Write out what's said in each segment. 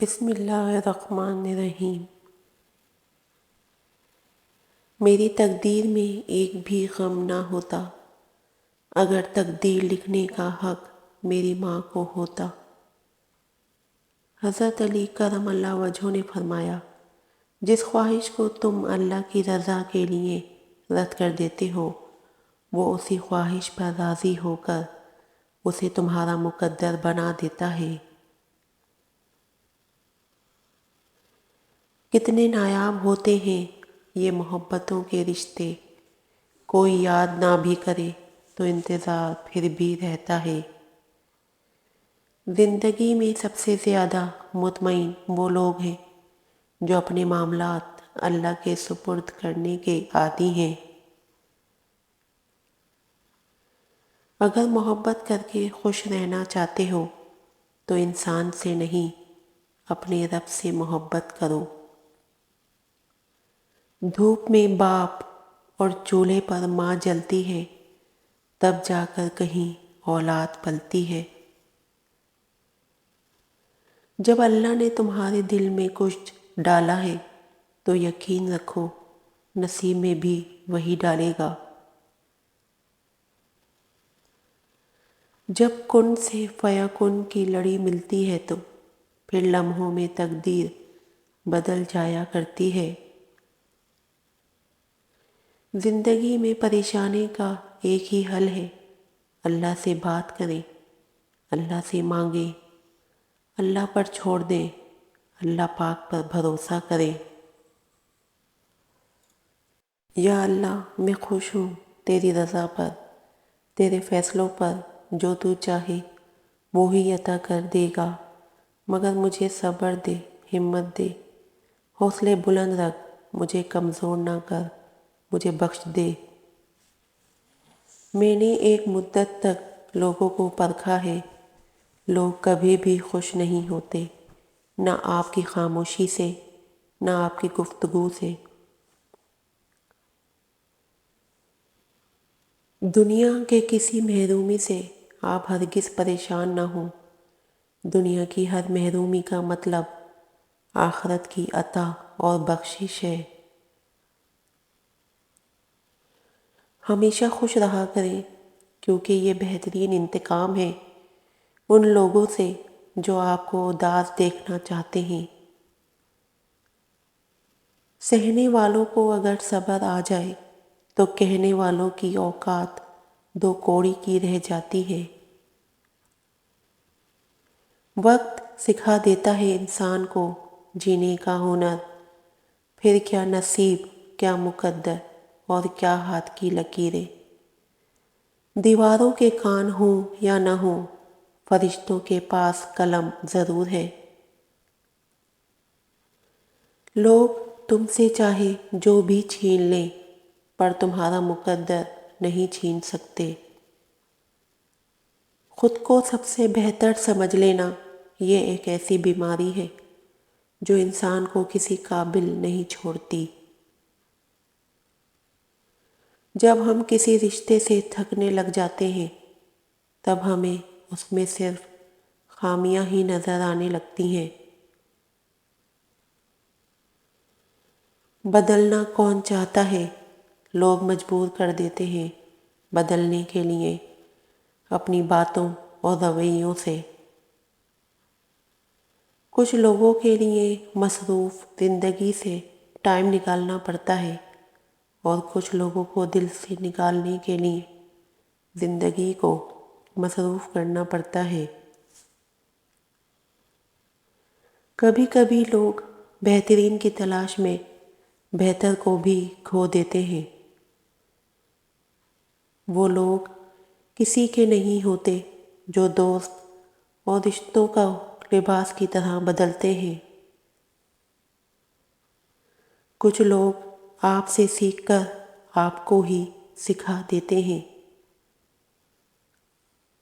بسم اللہ الرحمن الرحیم۔ میری تقدیر میں ایک بھی غم نہ ہوتا، اگر تقدیر لکھنے کا حق میری ماں کو ہوتا۔ حضرت علی کرم اللہ وجہہ نے فرمایا، جس خواہش کو تم اللہ کی رضا کے لیے رد کر دیتے ہو، وہ اسی خواہش پر راضی ہو کر اسے تمہارا مقدر بنا دیتا ہے۔ کتنے نایاب ہوتے ہیں یہ محبتوں کے رشتے، کوئی یاد نہ بھی کرے تو انتظار پھر بھی رہتا ہے۔ زندگی میں سب سے زیادہ مطمئن وہ لوگ ہیں جو اپنے معاملات اللہ کے سپرد کرنے کے عادی ہیں۔ اگر محبت کر کے خوش رہنا چاہتے ہو تو انسان سے نہیں، اپنے رب سے محبت کرو۔ دھوپ میں باپ اور چولہے پر ماں جلتی ہے، تب جا کر کہیں اولاد پلتی ہے۔ جب اللہ نے تمہارے دل میں کچھ ڈالا ہے تو یقین رکھو نصیب میں بھی وہی ڈالے گا۔ جب کن سے فیکن کی لڑی ملتی ہے تو پھر لمحوں میں تقدیر بدل جایا کرتی ہے۔ زندگی میں پریشانی کا ایک ہی حل ہے، اللہ سے بات کریں، اللہ سے مانگیں، اللہ پر چھوڑ دیں، اللہ پاک پر بھروسہ کریں۔ یا اللہ، میں خوش ہوں تیری رضا پر، تیرے فیصلوں پر، جو تو چاہے وہی عطا کر دے گا، مگر مجھے صبر دے، ہمت دے، حوصلے بلند رکھ، مجھے کمزور نہ کر، مجھے بخش دے۔ میں نے ایک مدت تک لوگوں کو پرکھا ہے، لوگ کبھی بھی خوش نہیں ہوتے، نہ آپ کی خاموشی سے، نہ آپ کی گفتگو سے۔ دنیا کے کسی محرومی سے آپ ہرگز پریشان نہ ہوں، دنیا کی ہر محرومی کا مطلب آخرت کی عطا اور بخشش ہے۔ ہمیشہ خوش رہا کریں، کیونکہ یہ بہترین انتقام ہے ان لوگوں سے جو آپ کو اداس دیکھنا چاہتے ہیں۔ سہنے والوں کو اگر صبر آ جائے تو کہنے والوں کی اوقات دو کوڑی کی رہ جاتی ہے۔ وقت سکھا دیتا ہے انسان کو جینے کا ہنر، پھر کیا نصیب، کیا مقدر اور کیا ہاتھ کی لکیریں۔ دیواروں کے کان ہوں یا نہ ہوں، فرشتوں کے پاس قلم ضرور ہے۔ لوگ تم سے چاہے جو بھی چھین لیں، پر تمہارا مقدر نہیں چھین سکتے۔ خود کو سب سے بہتر سمجھ لینا یہ ایک ایسی بیماری ہے جو انسان کو کسی قابل نہیں چھوڑتی۔ جب ہم کسی رشتے سے تھکنے لگ جاتے ہیں تب ہمیں اس میں صرف خامیاں ہی نظر آنے لگتی ہیں۔ بدلنا کون چاہتا ہے، لوگ مجبور کر دیتے ہیں بدلنے کے لیے اپنی باتوں اور رویوں سے۔ کچھ لوگوں کے لیے مصروف زندگی سے ٹائم نکالنا پڑتا ہے اور کچھ لوگوں کو دل سے نکالنے کے لیے زندگی کو مصروف کرنا پڑتا ہے۔ کبھی کبھی لوگ بہترین کی تلاش میں بہتر کو بھی کھو دیتے ہیں۔ وہ لوگ کسی کے نہیں ہوتے جو دوست اور رشتوں کا لباس کی طرح بدلتے ہیں۔ کچھ لوگ آپ سے سیکھ کر آپ کو ہی سکھا دیتے ہیں۔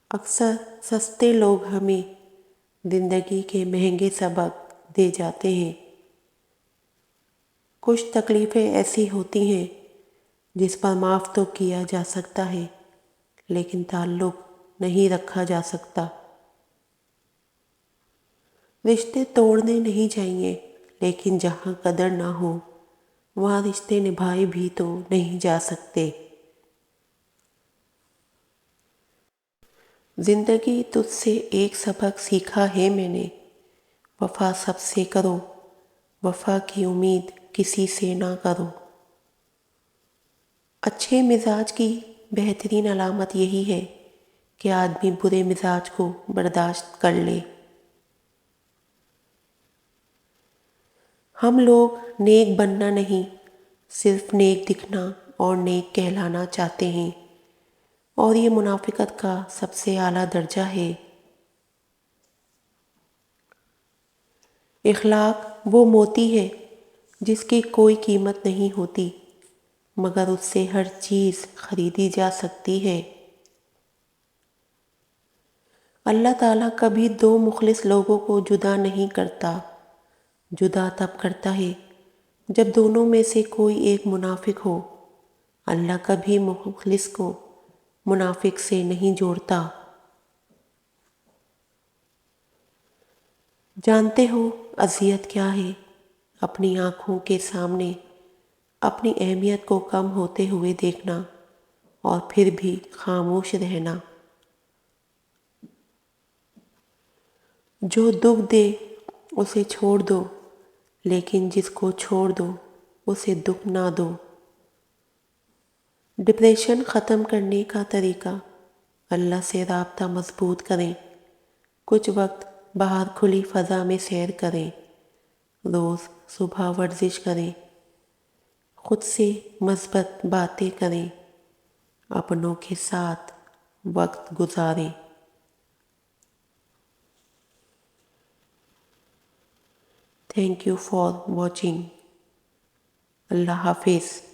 اکثر سستے لوگ ہمیں زندگی کے مہنگے سبق دے جاتے ہیں۔ کچھ تکلیفیں ایسی ہوتی ہیں جس پر معاف تو کیا جا سکتا ہے لیکن تعلق نہیں رکھا جا سکتا۔ رشتے توڑنے نہیں چاہیے، لیکن جہاں قدر نہ ہو وہاں رشتے نبھائے بھی تو نہیں جا سکتے۔ زندگی تجھ سے ایک سبق سیکھا ہے میں نے، وفا سب سے کرو، وفا کی امید کسی سے نہ کرو۔ اچھے مزاج کی بہترین علامت یہی ہے کہ آدمی برے مزاج کو برداشت کر لے۔ ہم لوگ نیک بننا نہیں، صرف نیک دکھنا اور نیک کہلانا چاہتے ہیں، اور یہ منافقت کا سب سے اعلیٰ درجہ ہے۔ اخلاق وہ موتی ہے جس کی کوئی قیمت نہیں ہوتی، مگر اس سے ہر چیز خریدی جا سکتی ہے۔ اللہ تعالیٰ کبھی دو مخلص لوگوں کو جدا نہیں کرتا، جدا تب کرتا ہے جب دونوں میں سے کوئی ایک منافق ہو۔ اللہ کبھی مخلص کو منافق سے نہیں جوڑتا۔ جانتے ہو اذیت کیا ہے؟ اپنی آنکھوں کے سامنے اپنی اہمیت کو کم ہوتے ہوئے دیکھنا اور پھر بھی خاموش رہنا۔ جو دکھ دے اسے چھوڑ دو، لیکن جس کو چھوڑ دو اسے دکھ نہ دو۔ ڈپریشن ختم کرنے کا طریقہ: اللہ سے رابطہ مضبوط کریں، کچھ وقت باہر کھلی فضا میں سیر کریں، روز صبح ورزش کریں، خود سے مثبت باتیں کریں، اپنوں کے ساتھ وقت گزاریں۔ Thank you for watching. اللہ حافظ۔